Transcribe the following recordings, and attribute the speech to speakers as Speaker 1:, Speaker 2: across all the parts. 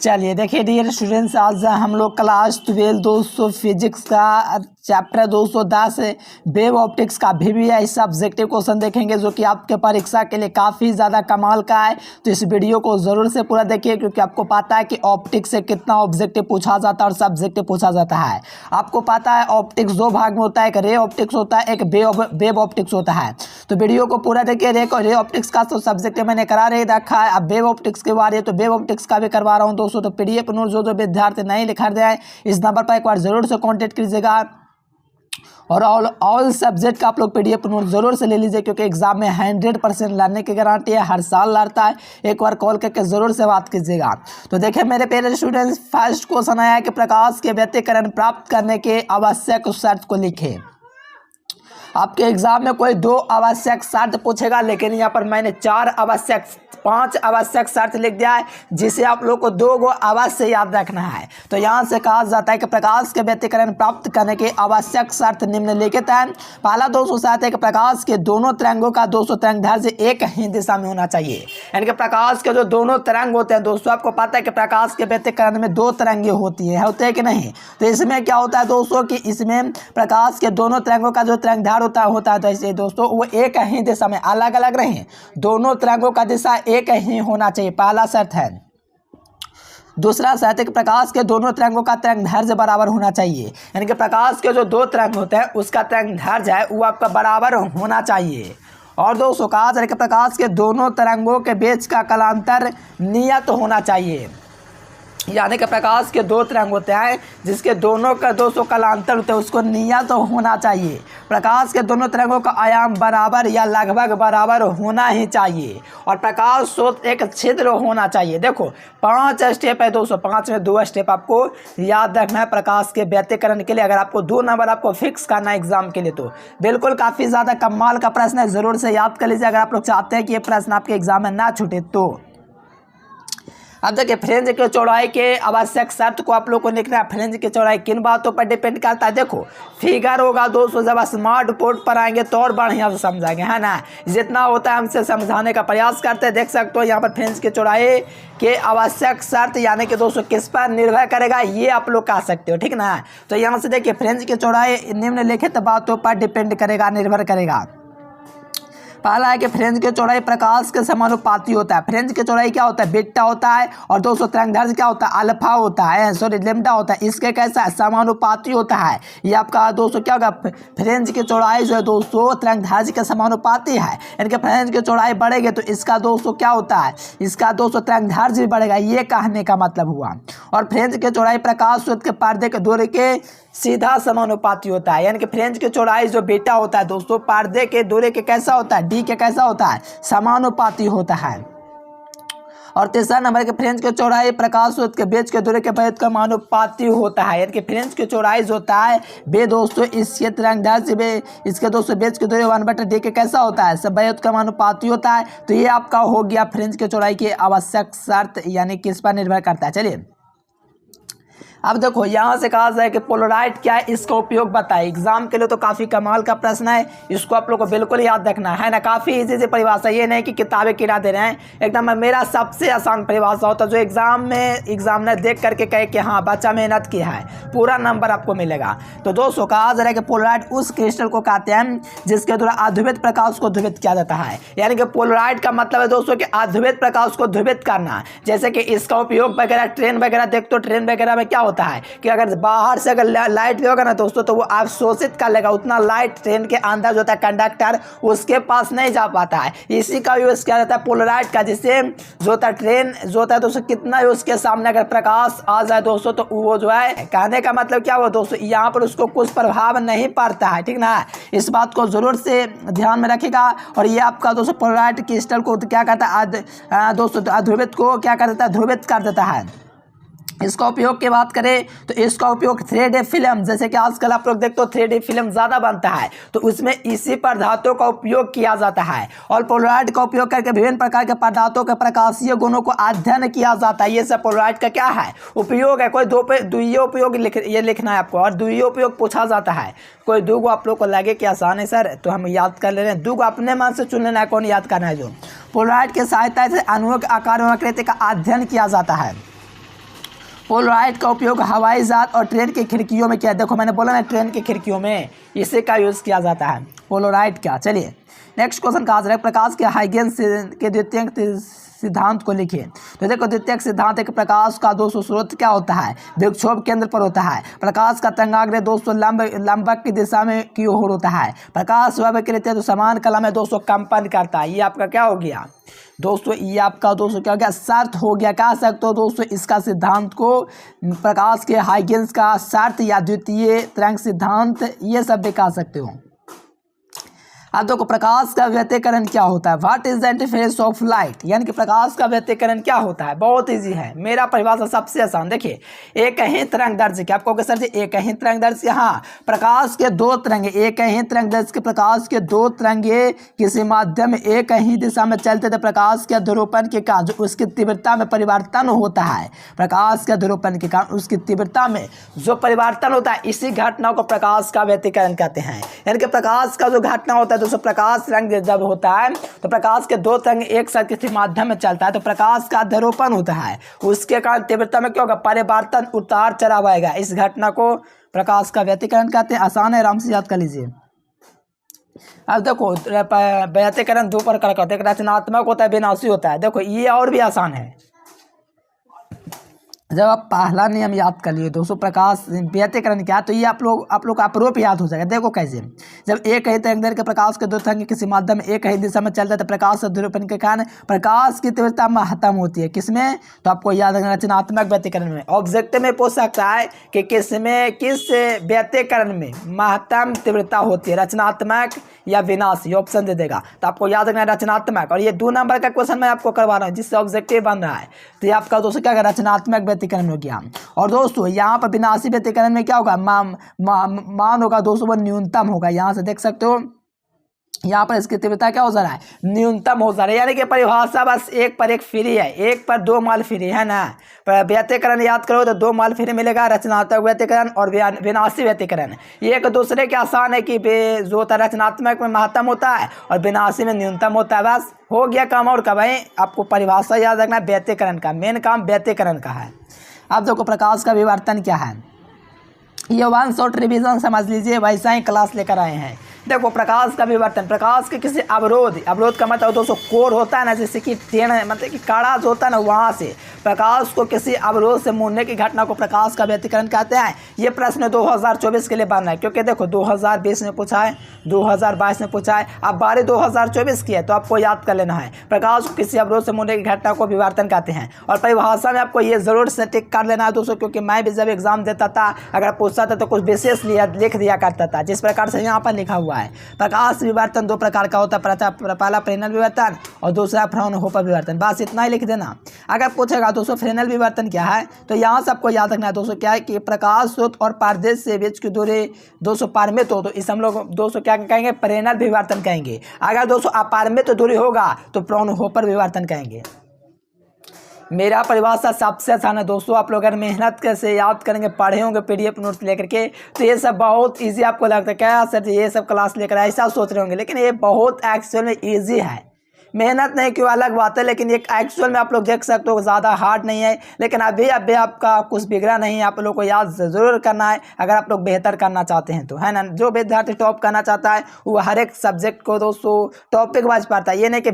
Speaker 1: चलिए देखिए dear students, आज हम लोग क्लास 12 दोस्तों फिजिक्स का चैप्टर 210 वेव ऑप्टिक्स का वीवीआई सब्जेक्टिव क्वेश्चन देखेंगे, जो कि आपके परीक्षा के लिए काफ़ी ज़्यादा कमाल का है। तो इस वीडियो को ज़रूर से पूरा देखिए, क्योंकि आपको पता है कि ऑप्टिक्स से कितना ऑब्जेक्टिव पूछा जाता है और सब्जेक्टिव पूछा जाता है। आपको पता है ऑप्टिक्स दो भाग में होता है, एक रे ऑप्टिक्स होता है, एक वेव ऑप्टिक्स होता है। तो वीडियो को पूरा देखिए। रे ऑप्टिक्स का तो सब्जेक्ट मैंने करा रखा है, अब वेव ऑप्टिक्स के बारे तो वेव ऑप्टिक्स का भी करवा रहा हूँ दोस्तों। तो पीडीएफ नोट जो विद्यार्थी नहीं लिखा रहे हैं, इस नंबर पर एक बार जरूर से कॉन्टेक्ट कीजिएगा और ऑल सब्जेक्ट का आप लोग पीडीएफ नोट जरूर से ले लीजिए, क्योंकि एग्जाम में 100% लाने की गारंटी है, हर साल लड़ता है। एक बार कॉल करके जरूर से बात कीजिएगा। तो देखिए मेरे प्यारे स्टूडेंट्स, फर्स्ट क्वेश्चन आया कि प्रकाश के व्यतिकरण प्राप्त करने के आवश्यक शर्त को लिखें। आपके एग्जाम में कोई दो आवश्यक शर्त पूछेगा, लेकिन यहाँ पर मैंने पांच आवश्यक शर्त लिख दिया है, जिसे आप लोग को दो गो अवश्य याद रखना है। तो यहाँ से कहा जाता है कि प्रकाश के व्यतिकरण प्राप्त करने के आवश्यक शर्त निम्नलिखित है। पहला दोस्तों शर्त है कि प्रकाश के दोनों तरंगों का दोस्तों तरंग दैर्ध्य एक ही दिशा में होना चाहिए। यानी कि प्रकाश के जो दोनों तरंग होते हैं दोस्तों, आपको पता है कि प्रकाश के व्यतिकरण में दो तरंगे होती है, होते हैं कि नहीं। तो इसमें क्या होता है दोस्तों कि इसमें प्रकाश के दोनों तरंगों का जो तरंग दैर्ध्य होता है तो ऐसे दोस्तों वो एक ही दिशा में अलग अलग नहीं, दोनों तरंगों का दिशा एक ही होना चाहिए, पहला शर्त है। दूसरा शर्त है कि प्रकाश के दोनों तरंगों का तरंग दैर्ध्य बराबर होना चाहिए। यानी कि प्रकाश के जो दो तरंग होते हैं उसका तरंग दैर्ध्य है वो आपका बराबर होना चाहिए। और दोस्तों कहा जाए कि प्रकाश के दोनों तरंगों के बीच का कालांतर नियत होना चाहिए। यानी कि प्रकाश के दो तरंग होते हैं जिसके दोनों का 200 कालांतर होते हैं, उसको नियत होना चाहिए। प्रकाश के दोनों तरंगों का आयाम बराबर या लगभग बराबर होना ही चाहिए, और प्रकाश स्रोत एक छिद्र होना चाहिए। देखो 5 स्टेप है दोस्तों, 5 में 2 स्टेप आपको याद रखना है प्रकाश के व्यतिकरण के लिए। अगर आपको 2 नंबर आपको फिक्स करना है एग्जाम के लिए, तो बिल्कुल काफ़ी ज़्यादा कमाल का प्रश्न है, ज़रूर से याद कर लीजिए अगर आप लोग चाहते हैं कि ये प्रश्न आपके एग्जाम में ना छूटे तो। अब देखिए फ्रेंच के चौड़ाई के आवश्यक शर्त को आप लोग को लिखना है। फ्रेंच की चौड़ाई किन बातों पर डिपेंड करता है, देखो फिगर होगा दोस्तों, जब स्मार्ट बोर्ड पर आएंगे तो और बढ़िया से समझाएंगे, है ना। जितना होता है हमसे समझाने का प्रयास करते हैं। देख सकते हो यहाँ पर फ्रेंच की चौड़ाई के आवश्यक शर्त यानी कि दोस्तों किस पर निर्भर करेगा, ये आप लोग कह सकते हो, ठीक ना। तो यहाँ से देखिए फ्रेंच की चौड़ाई निम्नलिखित बातों पर डिपेंड करेगा, निर्भर करेगा। पहला है कि फ्रेंच की चौड़ाई प्रकाश के समानुपाती होता है। फ्रेंच की चौड़ाई क्या होता है, बीटा होता है, और दोस्तों तरंग दैर्ध्य क्या होता है, अल्फा होता है, सॉरी लैम्डा होता है। इसके कैसा है, समानुपाती होता है। ये आपका दोस्तों क्या होगा, फ्रेंच की चौड़ाई जो है दोस्तों तरंग दैर्ध्य के समानुपाती है। यानी कि फ्रेंच की चौड़ाई बढ़ेगी तो इसका दोस्तों क्या होता है, इसका दोस्तों तरंग दैर्ध्य भी बढ़ेगा, ये कहने का मतलब हुआ। और फ्रेंच की चौड़ाई प्रकाश स्रोत के पर्दे के दूरी के सीधा समानुपाती होता है। यानी कि फ्रेंच की चौड़ाई जो बीटा होता है दोस्तों, पर्दे के दूरी के कैसा होता है, डी के कैसा होता है, समानुपाती होता है। और तीसरा नंबर के फ्रेंच की चौड़ाई प्रकाश स्रोत के बीच के दूरी के भेद का समानुपाती होता है। यानी कि फ्रेंच की चौड़ाई जो होता है वे दोस्तों इसके तरंग दैर्ध्य से इसके दोस्तों बीच के दूरी 1/d के कैसा होता है, सब भेद का समानुपाती होता है। तो ये आपका हो गया फ्रेंच की चौड़ाई की आवश्यक शर्त, यानी किस पर निर्भर करता है। चलिए अब देखो यहाँ से कहा जाए कि पोलराइड क्या है, इसका उपयोग बताए। एग्जाम के लिए तो काफ़ी कमाल का प्रश्न है, इसको आप लोग को बिल्कुल याद रखना है ना। काफ़ी इजी से परिभाषा, ये नहीं कि किताबें किरा दे रहे हैं, एकदम मेरा सबसे आसान परिभाषा होता है, जो एग्जाम में एग्जामिनर देख करके कहे कि हाँ बच्चा मेहनत किया है, पूरा नंबर आपको मिलेगा। तो दोस्तों कहा जा रहा है कि पोलराइड उस क्रिस्टल को कहते हैं जिसके द्वारा अध्रुवित प्रकाश को ध्रुवित किया जाता है। यानी कि पोलराइड का मतलब है दोस्तों कि अध्रुवित प्रकाश को ध्रुवित करना। जैसे कि इसका उपयोग वगैरह ट्रेन वगैरह देखते हो, ट्रेन वगैरह में क्या होता है कि अगर बाहर से अगर लाइट होगा ना दोस्तों, तो वो अवशोषित कर लेगा, उतना लाइट ट्रेन के अंदर जो होता है कंडक्टर उसके पास नहीं जा पाता है। इसी का यूज किया जाता है पोलराइड का, जिससे जो होता है ट्रेन जो होता है दोस्तों कितना ही उसके सामने अगर प्रकाश आ जाए दोस्तों, तो वो जो है कहने का मतलब क्या हुआ दोस्तों, यहाँ पर उसको कुछ प्रभाव नहीं पड़ता है, ठीक ना। इस बात को जरूर से ध्यान में रखेगा। और ये आपका दोस्तों पोलराइड क्रिस्टल को क्या कहता है दोस्तों, अध्रुवित को क्या कर देता है, ध्रुवित कर देता है। इसका उपयोग की बात करें तो इसका उपयोग 3D फिल्म, जैसे कि आजकल आप लोग देखते हो 3D फिल्म ज़्यादा बनता है, तो उसमें इसी पदार्थों का उपयोग किया जाता है। और पोलराइड का उपयोग करके विभिन्न प्रकार के पदार्थों के प्रकाशीय गुणों को अध्ययन किया जाता है। ये सब पोलराइड का क्या है, उपयोग है। कोई द्वितीय उपयोग ये लिखना है आपको, और द्वितीय उपयोग पूछा जाता है। कोई दो आप लोग को लगे कि आसान है सर, तो हम याद कर ले रहे हैं। दो अपने मन से चुन लेना है कौन याद करना है। जो पोलराइड की सहायता से अणुओं के आकार एवं आकृति का अध्ययन किया जाता है। पोलराइड का उपयोग हवाई जहाज और ट्रेन की खिड़कियों में किया। देखो मैंने बोला ना ट्रेन की खिड़कियों में इसी का यूज़ किया जाता है पोलराइड का। चलिए नेक्स्ट क्वेश्चन का आंसर है प्रकाश के हाइगेंस के द्वितीयक सिद्धांत को लिखिए। तो देखो द्वितीयक सिद्धांत एक प्रकाश का दोस्तों स्रोत क्या होता है, विक्षोभ केंद्र पर होता है। प्रकाश का तरंगाग्र दोस्तों लंबक की दिशा में की ओर होता है। प्रकाश व्यवकृत तो समान कला में दोस्तों कंपन करता है। ये आपका क्या हो गया दोस्तों, ये आपका दोस्तों क्या हो गया, शर्त हो गया। कह सकते हो दोस्तों इसका सिद्धांत को प्रकाश के हाइगेंस का शर्त या द्वितीय तरंग सिद्धांत ये सब भी कह सकते हो। अब देखो प्रकाश का व्यतिकरण क्या होता है, what is the interference of light, यानी कि प्रकाश का व्यतिकरण क्या होता है। बहुत इजी है, मेरा परिभाषा सबसे आसान। देखिए एक ही तरंग दैर्ध्य क्या आपको सर जी एक ही तरंग दैर्ध्य, हाँ प्रकाश के दो तरंगे एक ही तरंग दैर्ध्य के प्रकाश के दो तरंगे किसी माध्यम में एक ही दिशा में चलते थे। प्रकाश के ध्रुवपन के कारण जो उसकी तीव्रता में परिवर्तन होता है, प्रकाश के ध्रुवपन के कारण उसकी तीव्रता में जो परिवर्तन होता है, इसी घटना को प्रकाश का व्यतिकरण कहते हैं। यानी कि प्रकाश का जो घटना होता है दोस्तों, प्रकाश रंग जब होता है तो प्रकाश के दो तरंग एक साथ किसी माध्यम में चलता है तो प्रकाश का ध्रुवपन होता है, उसके कारण तीव्रता में क्या होगा, परिवर्तन उतार चढ़ाव आएगा। इस घटना को प्रकाश का व्यतिकरण कहते हैं। आसान है, आराम से याद कर लीजिए। अब देखो व्यतिकरण दो प्रकार का होता है, एक रचनात्मक होता है, विनाशी होता है। देखो ये और भी आसान है, जब आप पहला नियम याद कर लिए दोस्तों प्रकाश व्यतिकरण क्या, तो ये आप लोग का अपरोप याद हो जाएगा। देखो कैसे, जब एक ही तरंग दैर्ध्य के प्रकाश के दो तरंग किसी माध्यम में एक ही दिशा में चलता है तो प्रकाश ध्रुवपन के कारण प्रकाश की तीव्रता महत्तम होती है। किसमें, तो आपको याद रखना रचनात्मक व्यतिकरण में। ऑब्जेक्टिव में पूछ सकता है कि किस व्यतिकरण में महत्तम तीव्रता होती है, रचनात्मक या विनाशी, ऑप्शन दे देगा। तो आपको याद रखना रचनात्मक, और ये 2 नंबर का क्वेश्चन मैं आपको करवा रहा हूँ जिससे ऑब्जेक्टिव बन रहा है। तो ये आपका दोस्तों क्या रचनात्मक व्यतिकरण हो गया। और दोस्तों यहाँ पर विनाशी व्यतिकरण में क्या होगा, मान होगा दोस्तों वो न्यूनतम होगा। यहाँ से देख सकते हो यहाँ पर इसकी तीव्रता क्या हो जा रहा है, न्यूनतम हो जा रहा है। यानी कि परिभाषा बस एक पर एक फ्री है, एक पर 2 माल फ्री है ना। व्यतिकरण याद करो तो 2 माल फ्री मिलेगा, रचनात्मक व्यतिकरण और विनाशी व्यतिकरण। ये एक दूसरे के आसान है कि जो रचनात्मक में महत्तम होता है और विनाशी में न्यूनतम होता है। बस हो गया काम। और कब है आपको परिभाषा याद रखना व्यतिकरण का, मेन काम व्यतिकरण का है। अब देखो प्रकाश का विवर्तन क्या है, ये 1 शॉर्ट रिवीजन समझ लीजिए, वैसा ही क्लास लेकर आए हैं। देखो प्रकाश का विवर्तन, प्रकाश के किसी अवरोध का मतलब दोस्तों कोर होता है ना, जैसे कि टेढ़ मतलब कि काड़ा जो होता है ना, वहाँ से प्रकाश को किसी अवरोध से मोड़ने की घटना को प्रकाश का व्यतिकरण कहते हैं। ये प्रश्न 2024 के लिए बन रहा है, क्योंकि देखो 2020 में पूछा है, 2022 में पूछा है, अब बारी 2024 की है, तो आपको याद कर लेना है प्रकाश को किसी अवरोध से मोड़ने की घटना को विवर्तन कहते हैं। और परिभाषा में आपको ये जरूर से टिक कर लेना है दोस्तों, क्योंकि मैं भी जब एग्जाम देता था अगर पूछता था तो कुछ विशेष लिख दिया करता था, जिस प्रकार से यहाँ पर लिखा हुआ है। प्रकाश विवर्तन 2 प्रकार का होता है, पहला फ्रेनेल विवर्तन और दूसरा फ्राउनहोफर विवर्तन। बस इतना ही लिख देना। अगर पूछेगा दोस्तों फ्रेनेल विवर्तन क्या है, तो यहाँ से आपको याद रखना है दोस्तों क्या है कि प्रकाश स्रोत और पारदेश से बीच की दूरी दोस्तों पारमित हो तो इस हम लोग दोस्तों क्या कहेंगे, फ्रेनेल विवर्तन कहेंगे। अगर दोस्तों अपारमित दूरी होगा तो फ्राउनहोफर विवर्तन कहेंगे। मेरा परिभाषा सबसे आसान है दोस्तों, आप लोग अगर मेहनत कैसे याद करेंगे, पढ़े होंगे PDF नोट्स लेकर के, तो ये सब बहुत इजी आपको लगता है क्या सर ये सब क्लास लेकर ऐसा सोच रहे होंगे, लेकिन ये बहुत एक्चुअल में इजी है। मेहनत नहीं क्यों अलग बात है, लेकिन एक एक्चुअल में आप लोग देख सकते हो ज़्यादा हार्ड नहीं है। लेकिन अभी आपका कुछ बिगड़ा नहीं है, आप लोग को याद ज़रूर करना है अगर आप लोग बेहतर करना चाहते हैं तो, है ना। जो विद्यार्थी टॉप करना चाहता है वो हर एक सब्जेक्ट को दोस्तों टॉपिक वाइज पढ़ता है। ये नहीं कि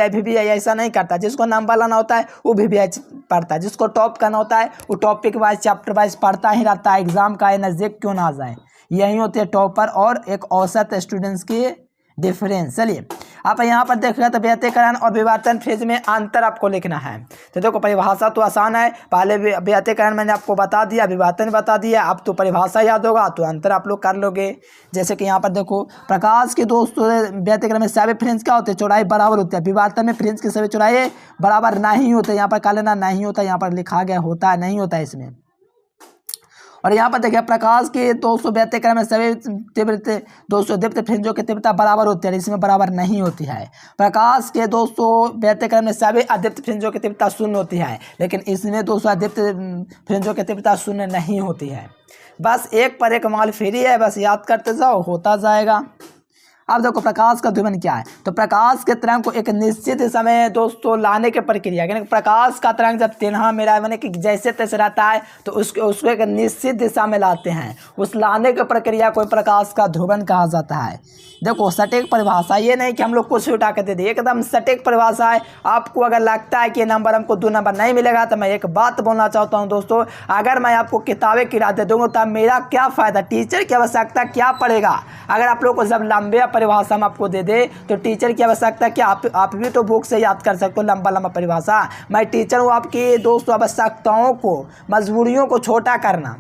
Speaker 1: VBI ऐसा नहीं करता। जिसको नंबर लाना होता है वो VBI पढ़ता है, जिसको टॉप करना होता है वो टॉपिक वाइज चैप्टर वाइज पढ़ता ही रहता है। एग्जाम का नज़दीक क्यों ना आ जाए, यही होती है टॉपर और एक औसत स्टूडेंट्स की डिफरेंस। चलिए आप यहाँ पर देखिए तो व्यतिकरण और विवर्तन फेज में अंतर आपको लिखना है। तो देखो परिभाषा तो आसान है, पहले व्यतिकरण मैंने आपको बता दिया, विवर्तन बता दिया, अब तो परिभाषा याद होगा तो अंतर आप लोग कर लोगे। जैसे कि यहाँ पर देखो प्रकाश के दोस्तों व्यतिकरण में सभी फ्रेंच क्या होते हैं, चौड़ाई बराबर होती है। विवर्तन में फ्रेंच की सभी चौड़ाई बराबर नहीं होते, यहाँ पर कह लेना नहीं होता, यहाँ पर लिखा गया होता है, नहीं होता है इसमें। और यहाँ पर देखिए प्रकाश के दोस्तों व्यतिकरण में सभी तीव्रता दोस्तों दीप्त फ्रेंचों की तीव्रता बराबर होती है, इसमें बराबर नहीं होती है। प्रकाश के दोस्तों व्यतिकरण में सभी अदीप्त फ्रेंचों की तीव्रता 0 होती है, लेकिन इसमें दोस्तों अदीप्त फ्रेंचों की तीव्रता 0 नहीं होती है। बस एक पर एक माल फ्री है, बस याद करते जाओ होता जाएगा। अब देखो प्रकाश का ध्रुवन क्या है, तो प्रकाश के तरंग को एक निश्चित समय दोस्तों लाने की प्रक्रिया, यानी प्रकाश का तरंग जब तेरह मेरा माने कि जैसे तैसे रहता है तो उसको एक निश्चित दिशा में लाते हैं, उस लाने की प्रक्रिया को प्रकाश का ध्रुवन कहा जाता है। देखो सटीक परिभाषा, ये नहीं कि हम लोग कुछ उठा कर दे दें, एकदम सटीक परिभाषा है। आपको अगर लगता है कि ये नंबर हमको 2 नंबर नहीं मिलेगा तो मैं एक बात बोलना चाहता हूँ दोस्तों, अगर मैं आपको किताबें किरा दे दूँगा तब मेरा क्या फ़ायदा, टीचर की आवश्यकता क्या पड़ेगा। अगर आप लोग को जब लंबे परिभाषा हम आपको दे दे तो टीचर की आवश्यकता क्या, आप भी तो बुक से याद कर सकते हो लंबा परिभाषा। मैं टीचर हूँ आपकी दोस्तों आवश्यकताओं को, मजबूरियों को छोटा करना,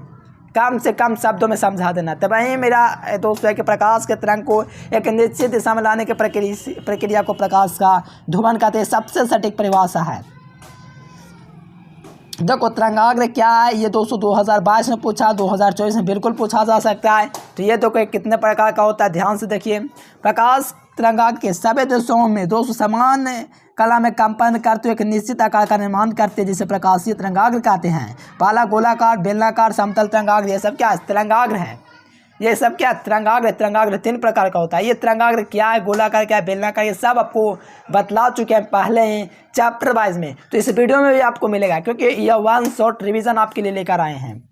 Speaker 1: कम से कम शब्दों में समझा देना। तब वहीं मेरा दोस्तों है कि प्रकाश के तरंग को एक निश्चित दिशा में लाने की प्रक्रिया को प्रकाश का ध्रुवन कहते हैं, सबसे सटीक परिभाषा है। देखो तरंगाग्र क्या है, ये दोस्तों 2022 में पूछा, 2024 में बिल्कुल पूछा जा सकता है। तो ये तो कोई कितने प्रकार का होता है, ध्यान से देखिए। प्रकाश तरंगाग्र के सभी दिशाओं में दोस्तों समान कला में कंपन करते हुए एक निश्चित आकार का निर्माण करते हैं, जिसे प्रकाशीय तरंगाग्र कहते हैं। पहला गोलाकार, बेलनाकार, समतल तरंगाग्र, ये सब क्या तरंगाग्र है। ये सब क्या तरंगाग्र 3 प्रकार का होता है। ये तरंगाग्र क्या है, गोलाकार क्या है, बेलनाकार, ये सब आपको बतला चुके हैं पहले ही चैप्टर वाइज में। तो इस वीडियो में भी आपको मिलेगा, क्योंकि यह 1 शॉर्ट रिवीजन आपके लिए लेकर आए हैं।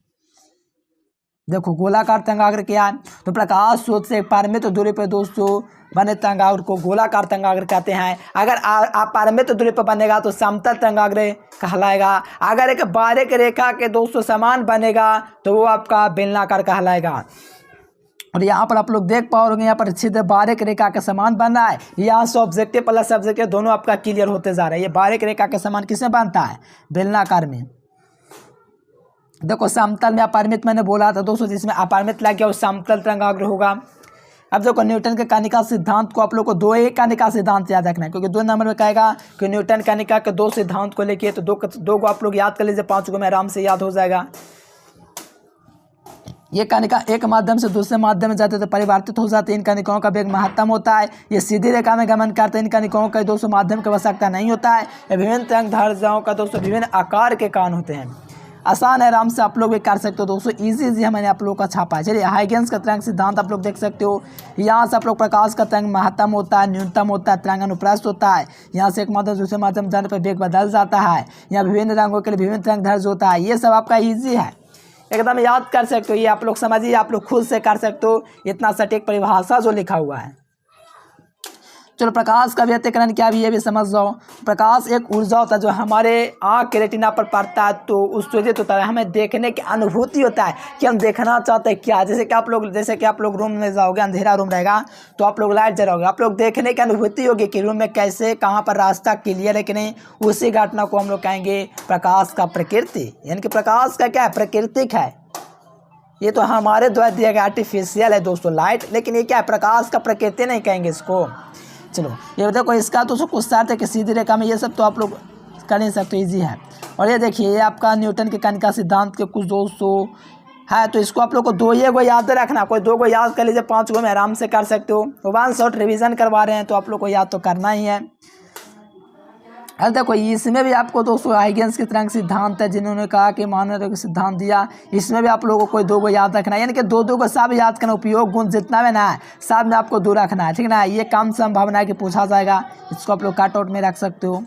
Speaker 1: देखो गोलाकार तरंगाग्र क्या है, तो प्रकाश स्रोत से परिमित दूरी पर दोस्तों बने तरंगाग्र को गोलाकार तरंगाग्र कहते हैं। अगर आप परिमित दूरी पर बनेगा तो समतल तरंगाग्र कहलाएगा। अगर एक बारीक रेखा के दोस्तों समान बनेगा तो वो आपका बेलनाकार कहलाएगा। और यहाँ पर आप लोग देख पाओगे, यहाँ पर छिद्र बारीक रेखा के समान बन रहा है। यहाँ से ऑब्जेक्टिव प्लस सब्जेक्टिव दोनों आपका क्लियर होते जा रहे हैं। ये बारीक रेखा के समान किसमें बनता है, बेलनाकार में। देखो समतल में अपरिमित मैंने बोला था दोस्तों, जिसमें अपरिमित लग गया वो समतल तरंगाग्र होगा। अब देखो न्यूटन के कनिका सिद्धांत को आप लोग को 2 ही कनिका सिद्धांत याद रखना है, क्योंकि 2 नंबर में कहेगा कि न्यूटन कनिका के 2 सिद्धांत को लेके, तो 2 को आप लोग याद कर लीजिए, 5 को में आराम से याद हो जाएगा। ये कनिका एक माध्यम से दूसरे माध्यम में जाते तो परिवर्तित हो जाते हैं। इन कनिकाओं का वेग महत्तम होता है। ये सीधी रेखा में गमन करते हैं। इन कनिकाओं का दोस्तों माध्यम की आवश्यकता नहीं होता है। ये विभिन्न तरंग दैर्ध्यों का दोस्तों विभिन्न आकार के कारण होते हैं। आसान है, आराम से आप लोग भी कर सकते हो दोस्तों, इजी मैंने आप लोगों का छापा है। चलिए हाइगेंस का तरंग सिद्धांत आप लोग देख सकते हो। यहाँ से आप लोग प्रकाश का तरंग महत्तम होता है, न्यूनतम होता है, तरंग अनुप्रस्थ होता है। यहाँ से एक माध्यम दूसरे माध्यम जाने पर वेग बदल जाता है। यहाँ विभिन्न रंगों के लिए विभिन्न तरंग दैर्ध्य होता है। ये सब आपका ईजी है, एकदम याद कर सकते हो। ये आप लोग समझिए, आप लोग खुद से कर सकते हो, इतना सटीक परिभाषा जो लिखा हुआ है। चलो प्रकाश का व्यतिकरण क्या भी ये भी समझ जाओ। प्रकाश एक ऊर्जा होता है जो हमारे आँख के रेटिना पर पड़ता है तो उत्सर्जित होता है। हमें देखने की अनुभूति होता है कि हम देखना चाहते हैं क्या। जैसे कि आप लोग रूम में जाओगे, अंधेरा रूम रहेगा तो आप लोग लाइट जलाओगे, आप लोग देखने की अनुभूति होगी कि रूम में कैसे कहाँ पर रास्ता क्लियर है कि नहीं। उसी घटना को हम लोग कहेंगे प्रकाश का प्रकृति, यानी कि प्रकाश का क्या है, प्राकृतिक है। ये तो हमारे द्वारा दिया गया आर्टिफिशियल है दोस्तों लाइट, लेकिन ये क्या है, प्रकाश का प्रकृति नहीं कहेंगे इसको। चलो ये देखो, इसका तो कुछ साथ है कि सीधी रेखा में, ये सब तो आप लोग कर नहीं सकते, इजी है। और ये देखिए ये आपका न्यूटन के कनिका सिद्धांत के कुछ दोस्तों है, तो इसको आप लोग को 2 को याद रखना, कोई 2 को याद कर लीजिए, 5 को में आराम से कर सकते हो। 1 शॉर्ट रिविजन करवा रहे हैं तो आप लोग को याद तो करना ही है। अरे देखो इसमें भी आपको दोस्तों हाइगेंस के तरंग सिद्धांत है, जिन्होंने कहा कि मानव का सिद्धांत दिया। इसमें भी आप लोगों को 2 को याद रखना है, यानी कि 2 को सब याद करना। उपयोग गुण जितना भी ना है सब में आपको 2 रखना है, ठीक ना। ये कम संभावना है कि पूछा जाएगा, इसको आप लोग कट आउट में रख सकते हो।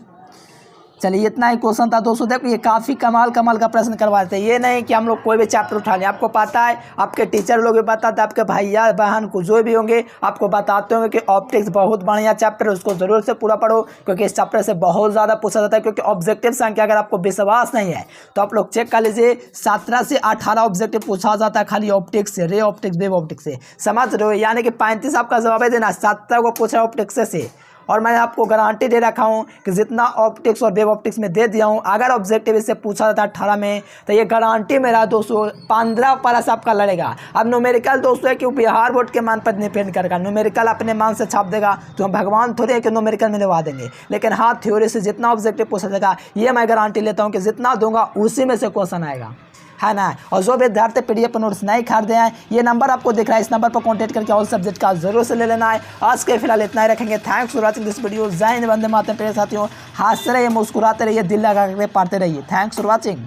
Speaker 1: चलिए इतना ही क्वेश्चन था दोस्तों। देखो ये काफ़ी कमाल का प्रश्न करवाते हैं। ये नहीं कि हम लोग कोई भी चैप्टर उठा लें, आपको पता है, आपके टीचर लोग भी बताते हैं, आपके भैया बहन को जो भी होंगे आपको बताते होंगे कि ऑप्टिक्स बहुत बढ़िया चैप्टर है, उसको ज़रूर से पूरा पढ़ो, क्योंकि इस चैप्टर से बहुत ज़्यादा पूछा जाता है। क्योंकि ऑब्जेक्टिव संख्या अगर आपको विश्वास नहीं है तो आप लोग चेक कर लीजिए, 17 से 18 ऑब्जेक्टिव पूछा जाता है खाली ऑप्टिक्स से, रे ऑप्टिक्स, वेव ऑप्टिक्स से, समझ रहे हो। यानी कि 35 आपका जवाब है देना, 17 को पूछा ऑप्टिक्स से। और मैंने आपको गारंटी दे रखा हूँ कि जितना ऑप्टिक्स और वेव ऑप्टिक्स में दे दिया हूँ, अगर ऑब्जेक्टिव इससे पूछा जाता है 18 में तो ये गारंटी मेरा दोस्तों 15 प्लस आपका लड़ेगा। अब न्यूमेरिकल दोस्तों है कि बिहार बोर्ड के मान पर डिपेंड करेगा, न्यूमेरिकल अपने मान से छाप देगा तो हम भगवान थोड़े हैं कि न्यूमेरिकल में दिलवा देंगे। लेकिन हाँ, थ्योरी से जितना ऑब्जेक्टिव पूछा जाएगा ये मैं गारंटी लेता हूँ कि जितना दूंगा उसी में से क्वेश्चन आएगा, है ना। और जो विद्यार्थी PDF नोट्स नहीं खरीदे हैं, ये नंबर आपको दिख रहा है, इस नंबर पर कांटेक्ट करके ऑल सब्जेक्ट का जरूर से ले लेना है। आज के फिलहाल इतना ही रखेंगे। Thanks for watching this video. जय हिंद, वंदे मातरम। प्रिय साथियों, हंसते रहिए, मुस्कुराते रहिए, दिल लगा कर पढ़ते रहिए। Thanks for watching.